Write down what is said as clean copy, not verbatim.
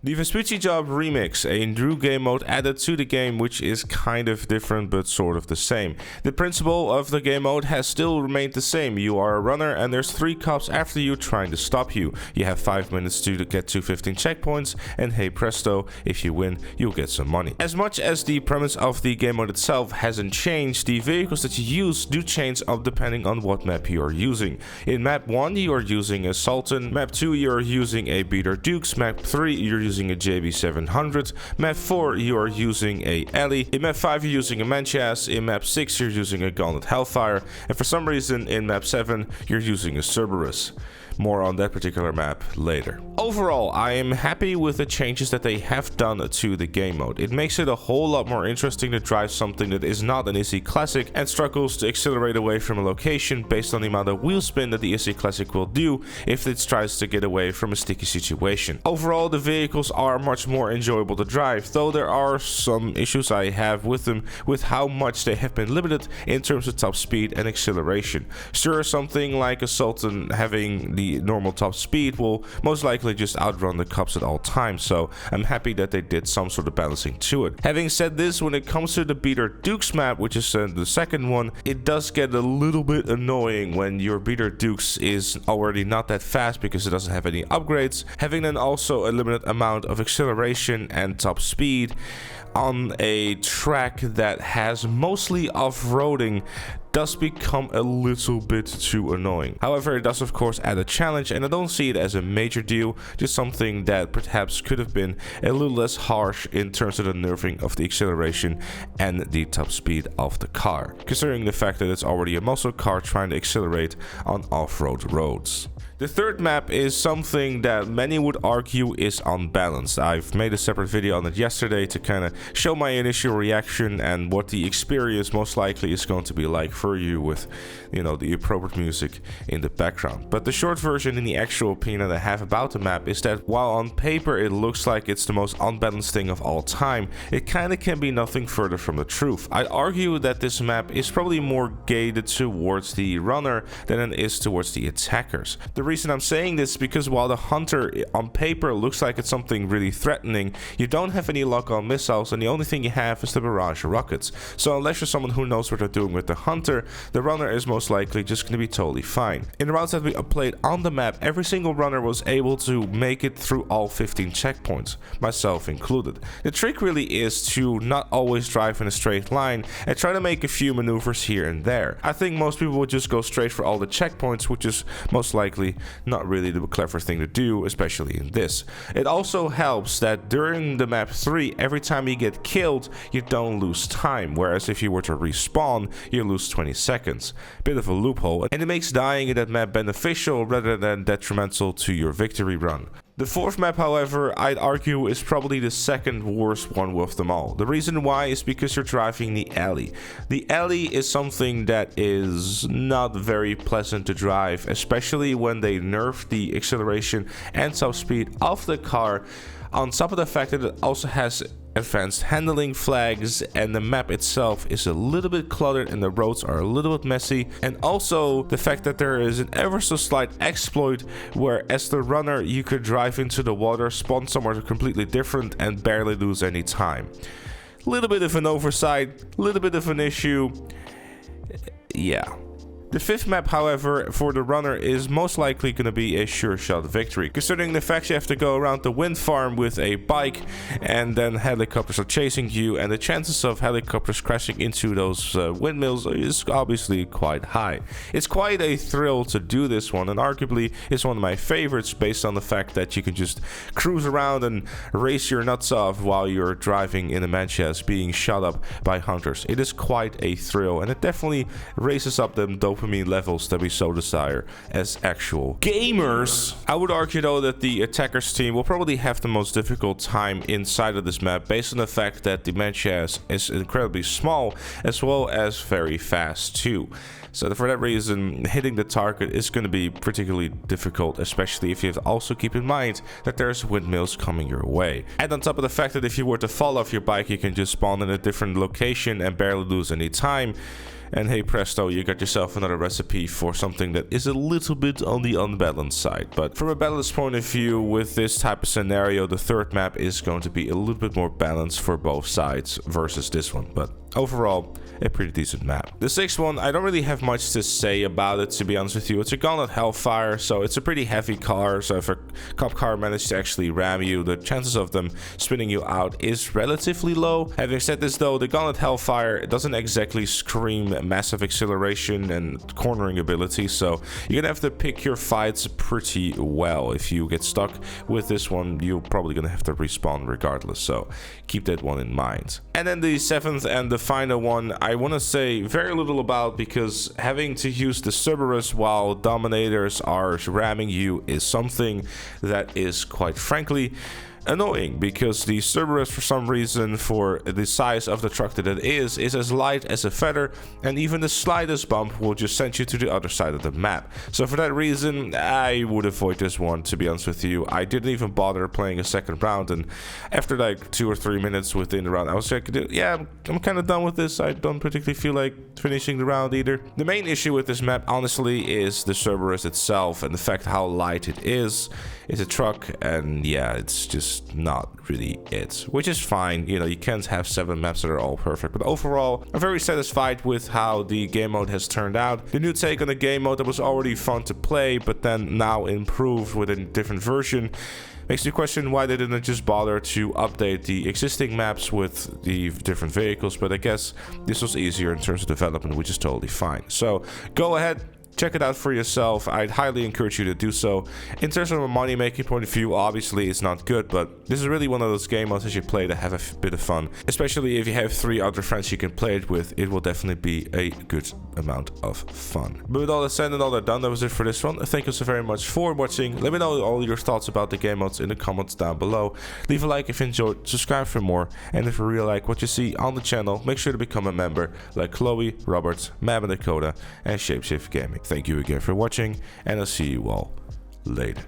The Vespucci Job remix, a new game mode added to the game which is kind of different but sort of the same. The principle of the game mode has still remained the same. You are a runner and there's 3 cops after you trying to stop you. You have 5 minutes to get to 15 checkpoints and hey presto, if you win you'll get some money. As much as the premise of the game mode itself hasn't changed, the vehicles that you use do change up depending on what map you are using. In map 1 you are using a Sultan, map 2 you are using a Beater Dukes, map 3 you're using a JB700, map 4 you are using a Ellie, in map 5 you're using a Manchas, in map 6 you're using a Gauntlet Hellfire, and for some reason in map 7 you're using a Cerberus. More on that particular map later. Overall, I am happy with the changes that they have done to the game mode. It makes it a whole lot more interesting to drive something that is not an Issy Classic and struggles to accelerate away from a location based on the amount of wheel spin that the Issy Classic will do if it tries to get away from a sticky situation. Overall, the vehicles are much more enjoyable to drive, though there are some issues I have with them with how much they have been limited in terms of top speed and acceleration. Sure, something like a Sultan having the normal top speed will most likely just outrun the cops at all times, so I'm happy that they did some sort of balancing to it. Having said this, when it comes to the Beater Dukes map, which is the second one, it does get a little bit annoying when your Beater Dukes is already not that fast because it doesn't have any upgrades, having then also a limited amount of acceleration and top speed on a track that has mostly off-roading does become a little bit too annoying. However, it does of course add a challenge, and I don't see it as a major deal, just something that perhaps could have been a little less harsh in terms of the nerfing of the acceleration and the top speed of the car, considering the fact that it's already a muscle car trying to accelerate on off-road roads. The third map is something that many would argue is unbalanced. I've made a separate video on it yesterday to kind of show my initial reaction and what the experience most likely is going to be like for you with, you know, the appropriate music in the background. But the short version in the actual opinion that I have about the map is that while on paper it looks like it's the most unbalanced thing of all time, it kind of can be nothing further from the truth. I'd argue that this map is probably more gated towards the runner than it is towards the attackers. The reason I'm saying this is because while the hunter on paper looks like it's something really threatening, you don't have any lock-on missiles and the only thing you have is the barrage rockets. So unless you're someone who knows what they're doing with the hunter, the runner is most likely just going to be totally fine. In the rounds that we played on the map, every single runner was able to make it through all 15 checkpoints, myself included. The trick really is to not always drive in a straight line and try to make a few maneuvers here and there. I think most people would just go straight for all the checkpoints, which is most likely not really the clever thing to do, especially in this. It also helps that during the map 3, every time you get killed, you don't lose time, whereas if you were to respawn, you lose 20 seconds. Bit of a loophole, and it makes dying in that map beneficial rather than detrimental to your victory run. The fourth map, however, I'd argue is probably the second worst one of them all. The reason why is because you're driving the alley. The alley is something that is not very pleasant to drive, especially when they nerf the acceleration and top speed of the car, on top of the fact that it also has advanced handling flags, and the map itself is a little bit cluttered and the roads are a little bit messy, and also the fact that there is an ever so slight exploit where as the runner you could drive into the water, spawn somewhere completely different and barely lose any time. A little bit of an oversight, a little bit of an issue, yeah. The fifth map, however, for the runner is most likely going to be a sure shot victory, considering the fact you have to go around the wind farm with a bike and then helicopters are chasing you, and the chances of helicopters crashing into those windmills is obviously quite high. It's quite a thrill to do this one, and arguably it's one of my favorites based on the fact that you can just cruise around and race your nuts off while you're driving in a Manchas being shot up by hunters. It is quite a thrill, and it definitely raises up them dopamine levels that we so desire as actual gamers. I would argue though that the attackers team will probably have the most difficult time inside of this map based on the fact that the Manchas is incredibly small as well as very fast too. So for that reason, hitting the target is going to be particularly difficult, especially if you have to also keep in mind that there's windmills coming your way. And on top of the fact that if you were to fall off your bike, you can just spawn in a different location and barely lose any time. And hey presto, you got yourself another another recipe for something that is a little bit on the unbalanced side. But from a balance point of view, with this type of scenario, the third map is going to be a little bit more balanced for both sides versus this one. But overall, a pretty decent map. The sixth one, I don't really have much to say about it, to be honest with you. It's a Gauntlet Hellfire, so it's a pretty heavy car. So if a cop car managed to actually ram you, the chances of them spinning you out is relatively low. Having said this though, the Gauntlet Hellfire doesn't exactly scream massive acceleration and cornering ability, so you're gonna have to pick your fights pretty well. If you get stuck with this one, you're probably gonna have to respawn regardless, so keep that one in mind. And then the seventh and the final one, I want to say very little about, because having to use the Cerberus while Dominators are ramming you is something that is quite frankly annoying, because the Cerberus, for some reason, for the size of the truck that it is as light as a feather, and even the slightest bump will just send you to the other side of the map. So for that reason, I would avoid this one, to be honest with you. I didn't even bother playing a second round, and after like 2 or 3 minutes within the round, I was like, yeah, I'm kind of done with this. I don't particularly feel like finishing the round either. The main issue with this map, honestly, is the Cerberus itself and the fact how light it is. It's a truck, and yeah, it's just not really it, which is fine. You know, you can't have 7 maps that are all perfect, but overall I'm very satisfied with how the game mode has turned out. The new take on the game mode that was already fun to play, but then now improved with a different version, makes me question why they didn't just bother to update the existing maps with the different vehicles. But I guess this was easier in terms of development, which is totally fine. So go ahead, check it out for yourself. I'd highly encourage you to do so. In terms of a money making point of view, obviously it's not good, but this is really one of those game modes that you play to have a bit of fun. Especially if you have 3 other friends you can play it with, it will definitely be a good amount of fun. But with all that said and all that done, that was it for this one. Thank you so very much for watching. Let me know all your thoughts about the game modes in the comments down below. Leave a like if you enjoyed, subscribe for more, and if you really like what you see on the channel, make sure to become a member like Chloe, Robert, Mab and Dakota, and Shapeshift Gaming. Thank you again for watching, and I'll see you all later.